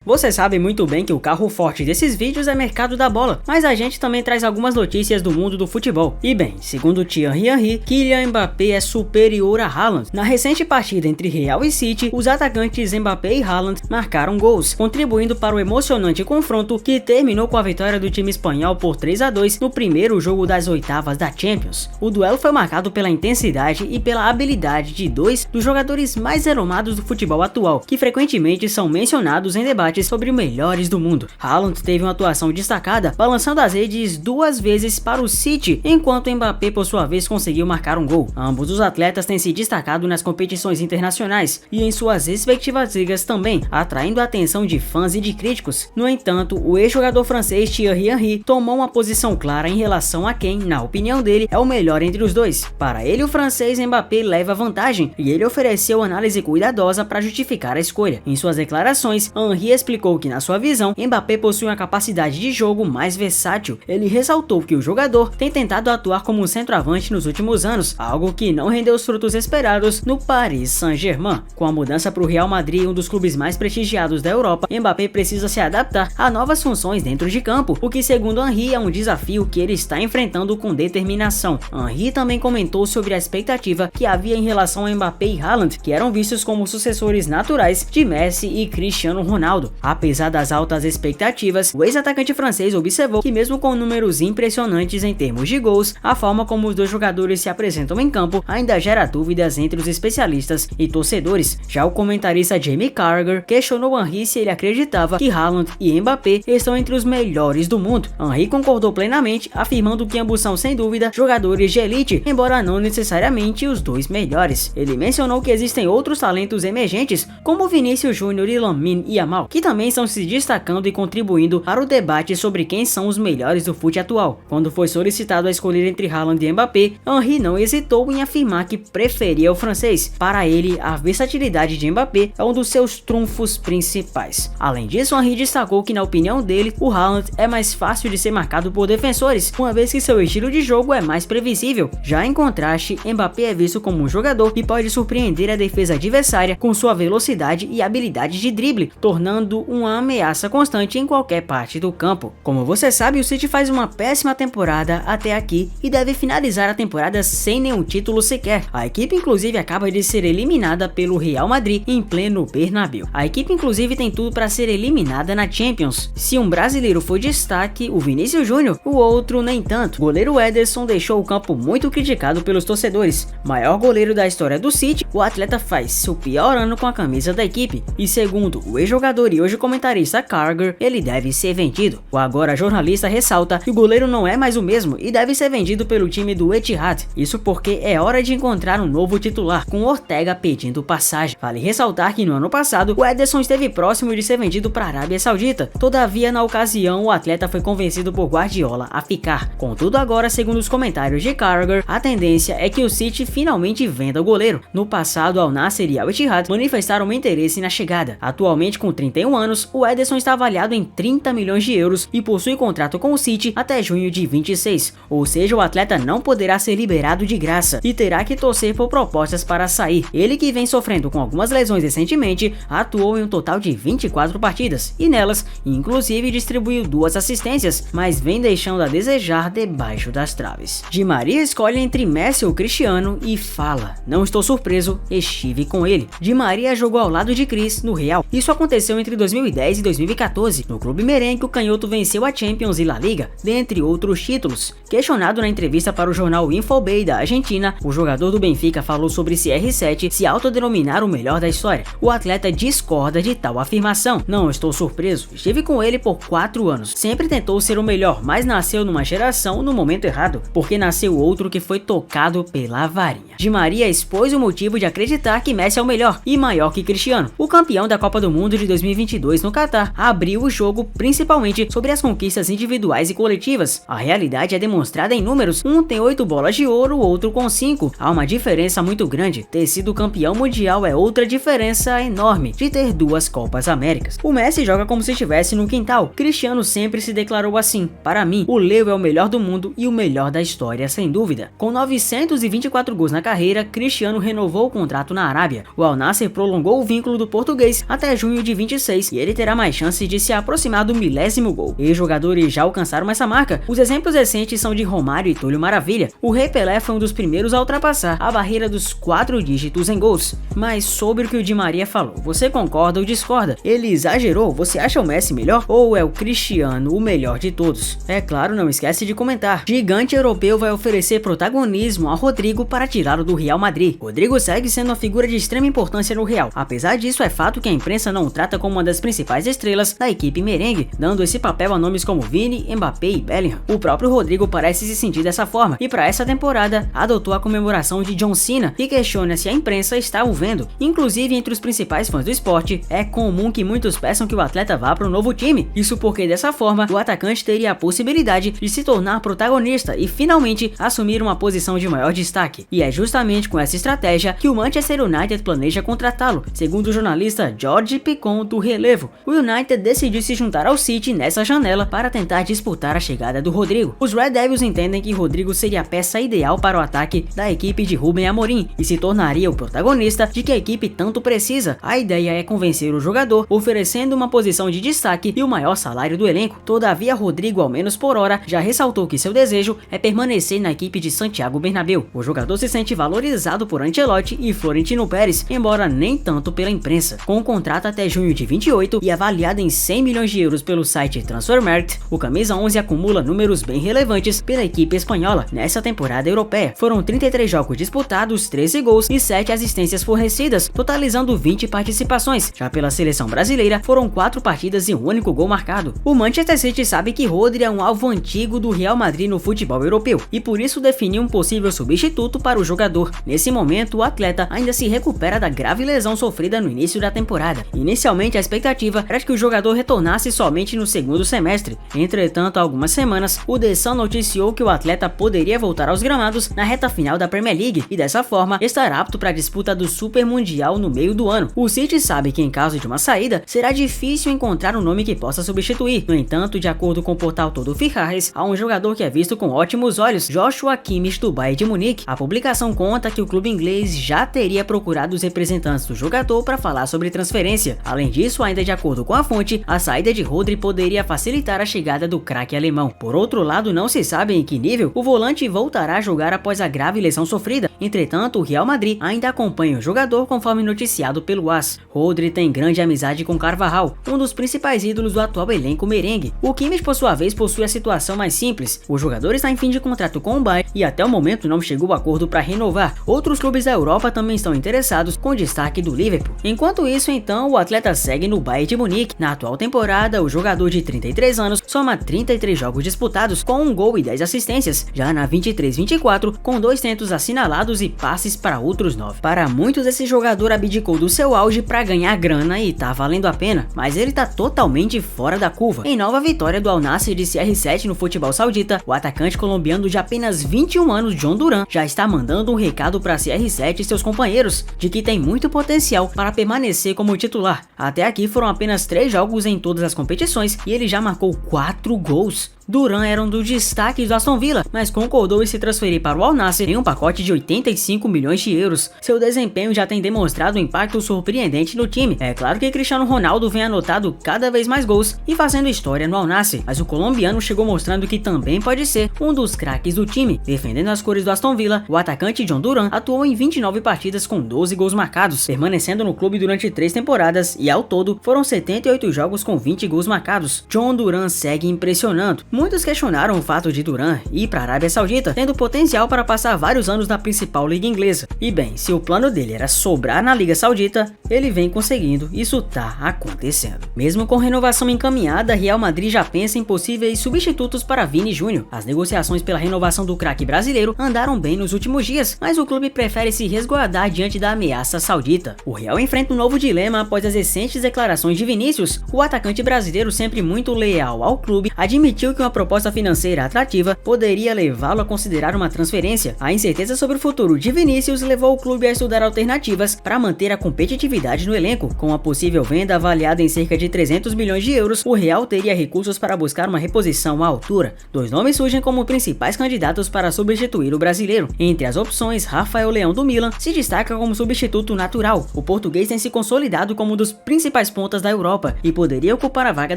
Você sabe muito bem que o carro forte desses vídeos é mercado da bola, mas a gente também traz algumas notícias do mundo do futebol. E bem, segundo Thierry Henry, Kylian Mbappé é superior a Haaland. Na recente partida entre Real e City, os atacantes Mbappé e Haaland marcaram gols, contribuindo para o emocionante confronto que terminou com a vitória do time espanhol por 3-2 no primeiro jogo das oitavas da Champions. O duelo foi marcado pela intensidade e pela habilidade de dois dos jogadores mais renomados do futebol atual, que frequentemente são mencionados em debates sobre melhores do mundo. Haaland teve uma atuação destacada, balançando as redes 2 vezes para o City, enquanto Mbappé por sua vez conseguiu marcar um gol. Ambos os atletas têm se destacado nas competições internacionais e em suas respectivas ligas também, atraindo a atenção de fãs e de críticos. No entanto, o ex-jogador francês Thierry Henry tomou uma posição clara em relação a quem, na opinião dele, é o melhor entre os dois. Para ele, o francês Mbappé leva vantagem e ele ofereceu análise cuidadosa para justificar a escolha. Em suas declarações, Henry explicou que, na sua visão, Mbappé possui uma capacidade de jogo mais versátil. Ele ressaltou que o jogador tem tentado atuar como um centroavante nos últimos anos, algo que não rendeu os frutos esperados no Paris Saint-Germain. Com a mudança para o Real Madrid, um dos clubes mais prestigiados da Europa, Mbappé precisa se adaptar a novas funções dentro de campo, o que, segundo Henry, é um desafio que ele está enfrentando com determinação. Henry também comentou sobre a expectativa que havia em relação a Mbappé e Haaland, que eram vistos como sucessores naturais de Messi e Cristiano Ronaldo. Apesar das altas expectativas, o ex-atacante francês observou que, mesmo com números impressionantes em termos de gols, a forma como os dois jogadores se apresentam em campo ainda gera dúvidas entre os especialistas e torcedores. Já o comentarista Jamie Carragher questionou Henry se ele acreditava que Haaland e Mbappé estão entre os melhores do mundo. Henry concordou plenamente, afirmando que ambos são sem dúvida jogadores de elite, embora não necessariamente os dois melhores. Ele mencionou que existem outros talentos emergentes, como Vinícius Júnior e Lamine Yamal, que também estão se destacando e contribuindo para o debate sobre quem são os melhores do futebol atual. Quando foi solicitado a escolher entre Haaland e Mbappé, Henry não hesitou em afirmar que preferia o francês. Para ele, a versatilidade de Mbappé é um dos seus trunfos principais. Além disso, Henry destacou que, na opinião dele, o Haaland é mais fácil de ser marcado por defensores, uma vez que seu estilo de jogo é mais previsível. Já em contraste, Mbappé é visto como um jogador que pode surpreender a defesa adversária com sua velocidade e habilidade de drible, tornando uma ameaça constante em qualquer parte do campo. Como você sabe, o City faz uma péssima temporada até aqui e deve finalizar a temporada sem nenhum título sequer. A equipe inclusive acaba de ser eliminada pelo Real Madrid em pleno Bernabéu. A equipe inclusive tem tudo para ser eliminada na Champions. Se um brasileiro foi destaque, o Vinícius Júnior, o outro nem tanto. O goleiro Ederson deixou o campo muito criticado pelos torcedores. Maior goleiro da história do City, o atleta faz seu pior ano com a camisa da equipe. E segundo o ex-jogador e hoje comentarista Carragher, ele deve ser vendido. O agora jornalista ressalta que o goleiro não é mais o mesmo e deve ser vendido pelo time do Etihad. Isso porque é hora de encontrar um novo titular, com Ortega pedindo passagem. Vale ressaltar que no ano passado, o Ederson esteve próximo de ser vendido para a Arábia Saudita. Todavia, na ocasião, o atleta foi convencido por Guardiola a ficar. Contudo, agora, segundo os comentários de Carragher, a tendência é que o City finalmente venda o goleiro. No passado, Al Nassr e Al Etihad manifestaram interesse na chegada. Atualmente, com 31 anos, o Ederson está avaliado em 30 milhões de euros e possui contrato com o City até junho de 26, ou seja, o atleta não poderá ser liberado de graça e terá que torcer por propostas para sair. Ele, que vem sofrendo com algumas lesões recentemente, atuou em um total de 24 partidas e nelas, inclusive, distribuiu 2 assistências, mas vem deixando a desejar debaixo das traves. Di Maria escolhe entre Messi ou Cristiano e fala: "Não estou surpreso, estive com ele." Di Maria jogou ao lado de Chris no Real. Isso aconteceu entre 2010 e 2014. No clube merengue, o canhoto venceu a Champions e La Liga, dentre outros títulos. Questionado na entrevista para o jornal Infobay da Argentina, o jogador do Benfica falou sobre CR7 se autodenominar o melhor da história. O atleta discorda de tal afirmação. "Não estou surpreso, estive com ele por 4 anos. Sempre tentou ser o melhor, mas nasceu numa geração no momento errado, porque nasceu outro que foi tocado pela varinha." Di Maria expôs o motivo de acreditar que Messi é o melhor e maior que Cristiano. O campeão da Copa do Mundo de 2022 no Catar abriu o jogo principalmente sobre as conquistas individuais e coletivas. A realidade é demonstrada em números: um tem 8 bolas de ouro, o outro com 5. Há uma diferença muito grande. Ter sido campeão mundial é outra diferença enorme de ter 2 Copas Américas. O Messi joga como se estivesse no quintal. Cristiano sempre se declarou assim: "Para mim, o Leo é o melhor do mundo e o melhor da história, sem dúvida." Com 924 gols na carreira, Cristiano renovou o contrato na Arábia. O Al Nassr prolongou o vínculo do português até junho de 26 16 e ele terá mais chances de se aproximar do milésimo gol. E jogadores já alcançaram essa marca. Os exemplos recentes são de Romário e Túlio Maravilha. O Rei Pelé foi um dos primeiros a ultrapassar a barreira dos 4 dígitos em gols. Mas sobre o que o Di Maria falou, você concorda ou discorda? Ele exagerou? Você acha o Messi melhor? Ou é o Cristiano o melhor de todos? É claro, não esquece de comentar. Gigante europeu vai oferecer protagonismo a Rodrigo para tirá-lo do Real Madrid. Rodrigo segue sendo uma figura de extrema importância no Real. Apesar disso, é fato que a imprensa não o trata como uma das principais estrelas da equipe merengue, dando esse papel a nomes como Vini, Mbappé e Bellingham. O próprio Rodrigo parece se sentir dessa forma e para essa temporada adotou a comemoração de John Cena e questiona se a imprensa está o vendo. Inclusive, entre os principais fãs do esporte, é comum que muitos peçam que o atleta vá para um novo time. Isso porque dessa forma o atacante teria a possibilidade de se tornar protagonista e finalmente assumir uma posição de maior destaque. E é justamente com essa estratégia que o Manchester United planeja contratá-lo, segundo o jornalista George Picon do Relevo. O United decidiu se juntar ao City nessa janela para tentar disputar a chegada do Rodrigo. Os Red Devils entendem que Rodrigo seria a peça ideal para o ataque da equipe de Rubem Amorim e se tornaria o protagonista de que a equipe tanto precisa. A ideia é convencer o jogador, oferecendo uma posição de destaque e o maior salário do elenco. Todavia, Rodrigo, ao menos por hora, já ressaltou que seu desejo é permanecer na equipe de Santiago Bernabéu. O jogador se sente valorizado por Ancelotti e Florentino Pérez, embora nem tanto pela imprensa. Com um contrato até junho de 28 e avaliado em 100 milhões de euros pelo site Transfermarkt, o camisa 11 acumula números bem relevantes pela equipe espanhola nessa temporada europeia. Foram 33 jogos disputados, 13 gols e 7 assistências fornecidas, totalizando 20 participações. Já pela seleção brasileira, foram 4 partidas e um único gol marcado. O Manchester City sabe que Rodri é um alvo antigo do Real Madrid no futebol europeu e por isso definiu um possível substituto para o jogador. Nesse momento, o atleta ainda se recupera da grave lesão sofrida no início da temporada. Inicialmente, a expectativa era que o jogador retornasse somente no segundo semestre. Entretanto, há algumas semanas, o The Sun noticiou que o atleta poderia voltar aos gramados na reta final da Premier League e dessa forma estar apto para a disputa do Super Mundial no meio do ano. O City sabe que em caso de uma saída, será difícil encontrar um nome que possa substituir. No entanto, de acordo com o portal Todo Ferraris, há um jogador que é visto com ótimos olhos, Joshua Kimmich do Bayern de Munique. A publicação conta que o clube inglês já teria procurado os representantes do jogador para falar sobre transferência. Além disso, ainda de acordo com a fonte, a saída de Rodri poderia facilitar a chegada do craque alemão. Por outro lado, não se sabe em que nível o volante voltará a jogar após a grave lesão sofrida. Entretanto, o Real Madrid ainda acompanha o jogador conforme noticiado pelo AS. Rodri tem grande amizade com Carvajal, um dos principais ídolos do atual elenco merengue. O Kimmich, por sua vez, possui a situação mais simples. O jogador está em fim de contrato com o Bayern e até o momento não chegou a acordo para renovar. Outros clubes da Europa também estão interessados, com destaque do Liverpool. Enquanto isso, então, o atleta segue no Bayern de Munique. Na atual temporada, o jogador de 33 anos soma 33 jogos disputados com 1 gol e 10 assistências. Já na 23-24, com 2 tentos assinalados e passes para outros 9. Para muitos, esse jogador abdicou do seu auge para ganhar grana e tá valendo a pena, mas ele tá totalmente fora da curva. Em nova vitória do Al Nassr de CR7 no futebol saudita, o atacante colombiano de apenas 21 anos, John Duran, já está mandando um recado para CR7 e seus companheiros, de que tem muito potencial para permanecer como titular. Até aqui foram apenas 3 jogos em todas as competições e ele já marcou 4 gols. Duran era um dos destaques do Aston Villa, mas concordou em se transferir para o Al Nassr em um pacote de 85 milhões de euros. Seu desempenho já tem demonstrado um impacto surpreendente no time. É claro que Cristiano Ronaldo vem anotando cada vez mais gols e fazendo história no Al Nassr, mas o colombiano chegou mostrando que também pode ser um dos craques do time. Defendendo as cores do Aston Villa, o atacante John Duran atuou em 29 partidas com 12 gols marcados, permanecendo no clube durante 3 temporadas e ao todo foram 78 jogos com 20 gols marcados. John Duran segue impressionando. Muitos questionaram o fato de Duran ir para a Arábia Saudita, tendo potencial para passar vários anos na principal liga inglesa. E bem, se o plano dele era sobrar na Liga Saudita, ele vem conseguindo, isso tá acontecendo. Mesmo com renovação encaminhada, Real Madrid já pensa em possíveis substitutos para Vini Júnior. As negociações pela renovação do craque brasileiro andaram bem nos últimos dias, mas o clube prefere se resguardar diante da ameaça saudita. O Real enfrenta um novo dilema após as recentes declarações de Vinícius, o atacante brasileiro sempre muito leal ao clube clube admitiu que uma proposta financeira atrativa poderia levá-lo a considerar uma transferência. A incerteza sobre o futuro de Vinícius levou o clube a estudar alternativas para manter a competitividade no elenco. Com a possível venda avaliada em cerca de 300 milhões de euros, o Real teria recursos para buscar uma reposição à altura. Dois nomes surgem como principais candidatos para substituir o brasileiro. Entre as opções, Rafael Leão do Milan se destaca como substituto natural. O português tem se consolidado como um dos principais pontas da Europa e poderia ocupar a vaga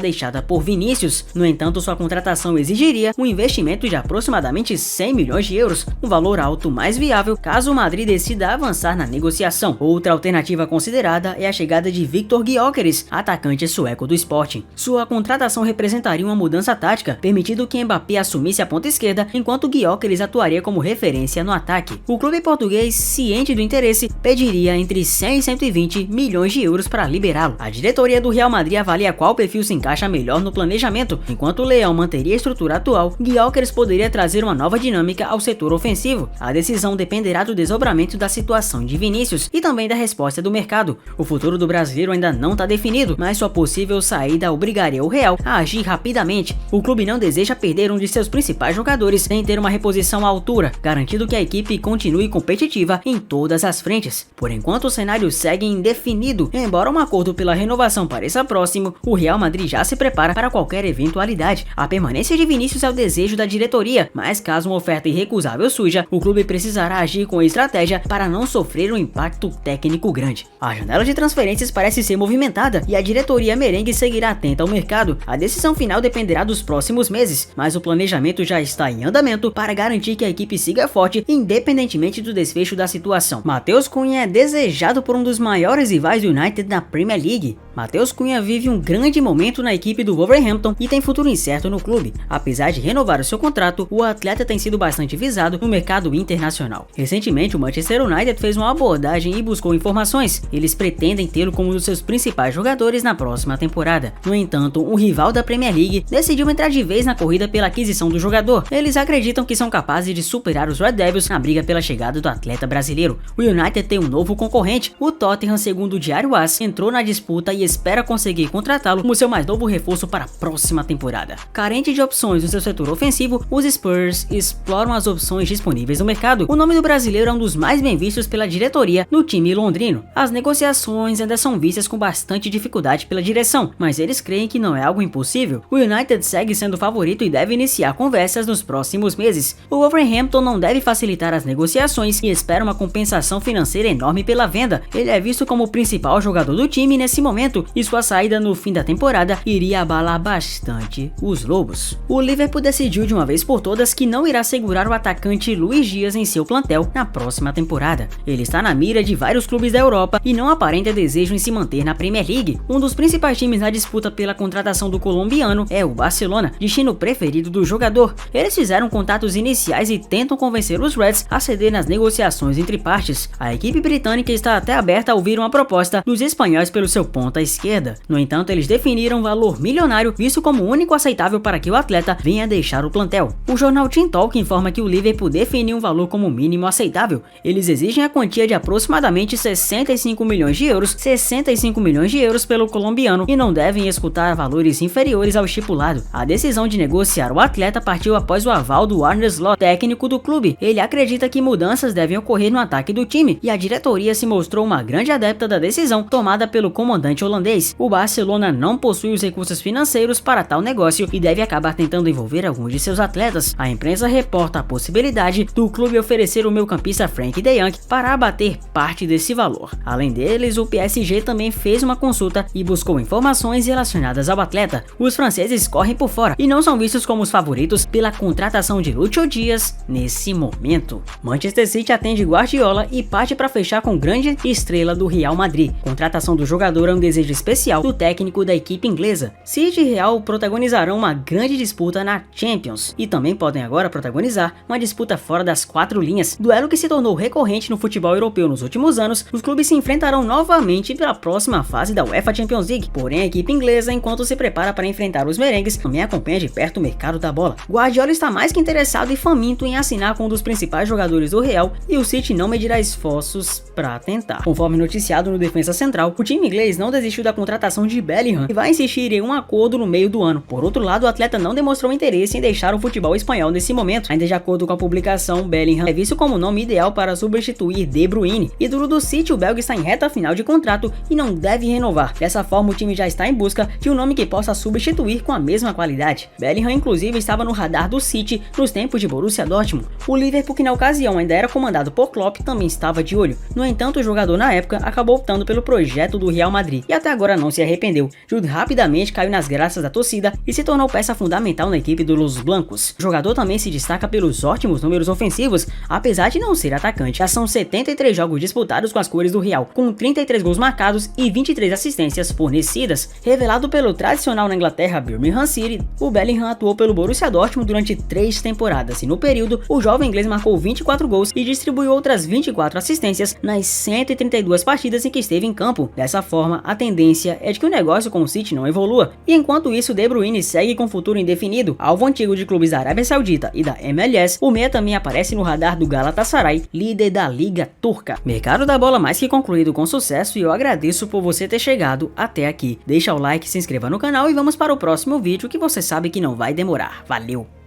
deixada por Vinícius. No entanto, sua contratação exigiria um investimento de aproximadamente 100 milhões de euros, um valor alto mais viável caso o Madrid decida avançar na negociação. Outra alternativa considerada é a chegada de Viktor Gyökeres, atacante sueco do Sporting. Sua contratação representaria uma mudança tática, permitindo que Mbappé assumisse a ponta esquerda, enquanto Gyökeres atuaria como referência no ataque. O clube português, ciente do interesse, pediria entre 100 e 120 milhões de euros para liberá-lo. A diretoria do Real Madrid avalia qual perfil se encaixa melhor no planejamento. Enquanto o Leão manteria a estrutura atual, Gyökeres poderia trazer uma nova dinâmica ao setor ofensivo. A decisão dependerá do desdobramento da situação de Vinícius e também da resposta do mercado. O futuro do brasileiro ainda não está definido, mas sua possível saída obrigaria o Real a agir rapidamente. O clube não deseja perder um de seus principais jogadores sem ter uma reposição à altura, garantindo que a equipe continue competitiva em todas as frentes. Por enquanto, o cenário segue indefinido. Embora um acordo pela renovação pareça próximo, o Real Madrid já se prepara para qualquer eventualidade. A permanência de Vinícius é o desejo da diretoria, mas caso uma oferta irrecusável surja, o clube precisará agir com estratégia para não sofrer um impacto técnico grande. A janela de transferências parece ser movimentada e a diretoria merengue seguirá atenta ao mercado. A decisão final dependerá dos próximos meses, mas o planejamento já está em andamento para garantir que a equipe siga forte independentemente do desfecho da situação. Matheus Cunha é desejado por um dos maiores rivais do United na Premier League. Matheus Cunha vive um grande momento na equipe do Wolverhampton e tem futuro incerto no clube. Apesar de renovar o seu contrato, o atleta tem sido bastante visado no mercado internacional. Recentemente, o Manchester United fez uma abordagem e buscou informações. Eles pretendem tê-lo como um dos seus principais jogadores na próxima temporada. No entanto, um rival da Premier League decidiu entrar de vez na corrida pela aquisição do jogador. Eles acreditam que são capazes de superar os Red Devils na briga pela chegada do atleta brasileiro. O United tem um novo concorrente. O Tottenham, segundo o Diário AS, entrou na disputa e espera conseguir contratá-lo como seu mais novo reforço para a próxima temporada. Carente de opções no seu setor ofensivo, os Spurs exploram as opções disponíveis no mercado. O nome do brasileiro é um dos mais bem vistos pela diretoria no time londrino. As negociações ainda são vistas com bastante dificuldade pela direção, mas eles creem que não é algo impossível. O United segue sendo favorito e deve iniciar conversas nos próximos meses. O Wolverhampton não deve facilitar as negociações e espera uma compensação financeira enorme pela venda. Ele é visto como o principal jogador do time nesse momento e sua saída no fim da temporada iria abalar bastante os Lobos. O Liverpool decidiu de uma vez por todas que não irá segurar o atacante Luiz Dias em seu plantel na próxima temporada. Ele está na mira de vários clubes da Europa e não aparenta desejo em se manter na Premier League. Um dos principais times na disputa pela contratação do colombiano é o Barcelona, destino preferido do jogador. Eles fizeram contatos iniciais e tentam convencer os Reds a ceder nas negociações entre partes. A equipe britânica está até aberta a ouvir uma proposta dos espanhóis pelo seu ponta esquerda. No entanto, eles definiram um valor milionário, visto como o único aceitável para que o atleta venha deixar o plantel. O jornal Team Talk informa que o Liverpool definiu um valor como mínimo aceitável. Eles exigem a quantia de aproximadamente 65 milhões de euros, 65 milhões de euros pelo colombiano e não devem escutar valores inferiores ao estipulado. A decisão de negociar o atleta partiu após o aval do Arne Slot, técnico do clube. Ele acredita que mudanças devem ocorrer no ataque do time e a diretoria se mostrou uma grande adepta da decisão tomada pelo comandante holandês. O Barcelona não possui os recursos financeiros para tal negócio e deve acabar tentando envolver alguns de seus atletas. A imprensa reporta a possibilidade do clube oferecer o meio-campista Frank de Jong para abater parte desse valor. Além deles, o PSG também fez uma consulta e buscou informações relacionadas ao atleta. Os franceses correm por fora e não são vistos como os favoritos pela contratação de Lúcio Dias nesse momento. Manchester City atende Guardiola e parte para fechar com grande estrela do Real Madrid. Contratação do jogador é um desejo especial do técnico da equipe inglesa. City e Real protagonizarão uma grande disputa na Champions e também podem agora protagonizar uma disputa fora das quatro linhas. Duelo que se tornou recorrente no futebol europeu nos últimos anos, os clubes se enfrentarão novamente pela próxima fase da UEFA Champions League. Porém, a equipe inglesa, enquanto se prepara para enfrentar os merengues, também acompanha de perto o mercado da bola. Guardiola está mais que interessado e faminto em assinar com um dos principais jogadores do Real e o City não medirá esforços para tentar. Conforme noticiado no Defensa Central, o time inglês não desiste desistiu da contratação de Bellingham e vai insistir em um acordo no meio do ano. Por outro lado, o atleta não demonstrou interesse em deixar o futebol espanhol nesse momento. Ainda de acordo com a publicação, Bellingham é visto como o nome ideal para substituir De Bruyne. Ídolo do City, o belga está em reta final de contrato e não deve renovar. Dessa forma, o time já está em busca de um nome que possa substituir com a mesma qualidade. Bellingham, inclusive, estava no radar do City nos tempos de Borussia Dortmund. O Liverpool, que na ocasião ainda era comandado por Klopp, também estava de olho. No entanto, o jogador na época acabou optando pelo projeto do Real Madrid e até agora não se arrependeu. Jude rapidamente caiu nas graças da torcida e se tornou peça fundamental na equipe dos Los Blancos. O jogador também se destaca pelos ótimos números ofensivos, apesar de não ser atacante. Já são 73 jogos disputados com as cores do Real, com 33 gols marcados e 23 assistências fornecidas. Revelado pelo tradicional na Inglaterra Birmingham City, o Bellingham atuou pelo Borussia Dortmund durante 3 temporadas e no período o jovem inglês marcou 24 gols e distribuiu outras 24 assistências nas 132 partidas em que esteve em campo. Dessa forma, a tendência é de que o negócio com o City não evolua. E enquanto isso, De Bruyne segue com futuro indefinido. Alvo antigo de clubes da Arábia Saudita e da MLS, o meia também aparece no radar do Galatasaray, líder da Liga Turca. Mercado da bola mais que concluído com sucesso e eu agradeço por você ter chegado até aqui. Deixa o like, se inscreva no canal e vamos para o próximo vídeo que você sabe que não vai demorar. Valeu!